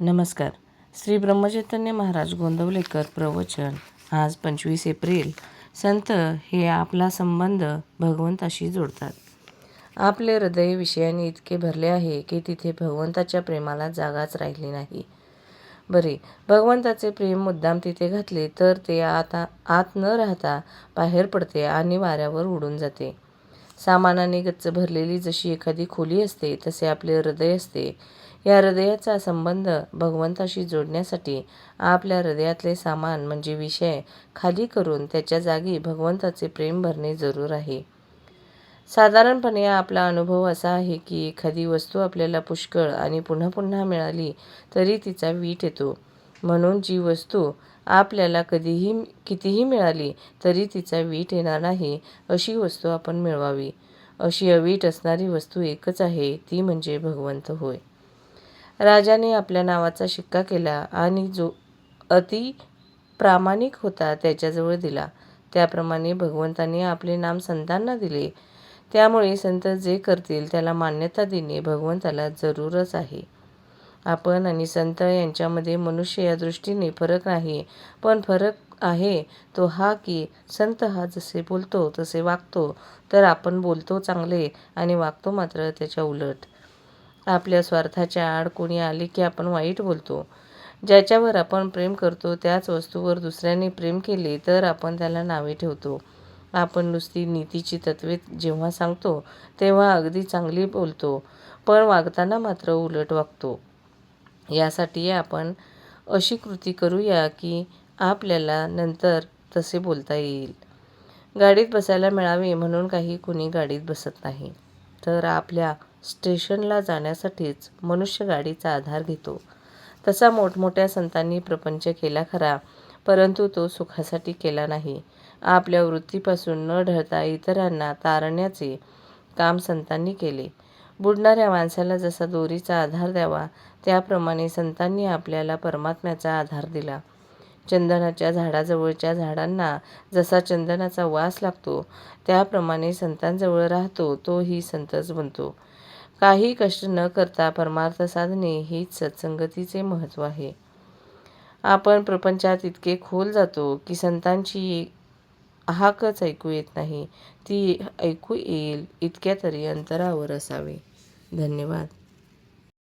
नमस्कार. श्री ब्रह्मचैतन्य महाराज गोंदवलेकर प्रवचन. आज 25 एप्रिल. संत हे आपला संबंध भगवंताशी जोडतात. आपले हृदय विषयाने इतके भरले आहे की तिथे भगवंताच्या प्रेमाला जागाच राहिली नाही. बरे, भगवंताचे प्रेम मुद्दाम तिथे घातले तर ते आत न राहता बाहेर पडते आणि वाऱ्यावर उडून जाते. सामानाने गच्च भरलेली जशी एखादी खोली असते तसे आपले हृदय असते. या हृदयाचा संबंध भगवंताशी जोडण्यासाठी आपल्या हृदयातले सामान म्हणजे विषय खाली करून त्याच्या जागी भगवंताचे प्रेम भरणे जरूर आहे. साधारणपणे आपला अनुभव असा आहे की एखादी वस्तू आपल्याला पुष्कळ आणि पुन्हा पुन्हा मिळाली तरी तिचा वीट येतो. म्हणून जी वस्तू आपल्याला कितीही मिळाली तरी तिचा वीट येणार नाही अशी वस्तू आपण मिळवावी. अशी अवीट असणारी वस्तू एकच आहे, ती म्हणजे भगवंत होय. राजाने आपल्या नावाचा शिक्का केला आणि जो अति प्रामाणिक होता त्याच्याजवळ दिला. त्याप्रमाणे भगवंताने आपले नाम संतांना दिले. त्यामुळे संत जे करतील त्याला मान्यता देणे भगवंताला जरूरच आहे. आपण आणि संत यांच्यामध्ये मनुष्य या दृष्टीने फरक नाही, पण फरक आहे तो हा की संत हा जसे बोलतो तसे वागतो, तर आपण बोलतो चांगले आणि वागतो मात्र त्याच्या उलट. आपल्या स्वार्थाच्या आड कोणी आले की आपण वाईट बोलतो. ज्याच्यावर आपण प्रेम करतो त्याच वस्तूवर दुसऱ्याने प्रेम केले तर आपण त्याला नावे ठेवतो. आपण नुसती नीतीची तत्त्वे जेव्हा सांगतो तेव्हा अगदी चांगली बोलतो, पण वागताना मात्र उलट वागतो. यासाठी आपण अशी कृती करूया की आपल्याला नंतर तसे बोलता येईल. गाडीत बसायला मिळावे म्हणून काही कुणी गाडीत बसत नाही, तर आपल्या स्टेशनला जाण्यासाठीच मनुष्य गाडीचा आधार घेतो. तसा मोठमोठ्या संतांनी प्रपंच केला खरा, परंतु तो सुखासाठी केला नाही. आपल्या वृत्तीपासून न ढळता इतरांना तारण्याचे काम संतांनी केले. बुडणाऱ्या माणसाला जसा दोरीचा आधार द्यावा त्याप्रमाणे संतांनी आपल्याला परमात्म्याचा आधार दिला. चंदनाच्या झाडाजवळच्या झाडांना जसा चंदनाचा वास लागतो त्याप्रमाणे संतांजवळ राहतो तोही संतच बनतो. काही कष्ट न करता परमार्थ साधणे हीच सत्संगतीचे महत्त्व आहे. आपण प्रपंचात इतके खोल जातो की संतांची हाकच ऐकू येत नाही. ती ऐकू येईल इतक्या तरी अंतरावर असावे. धन्यवाद.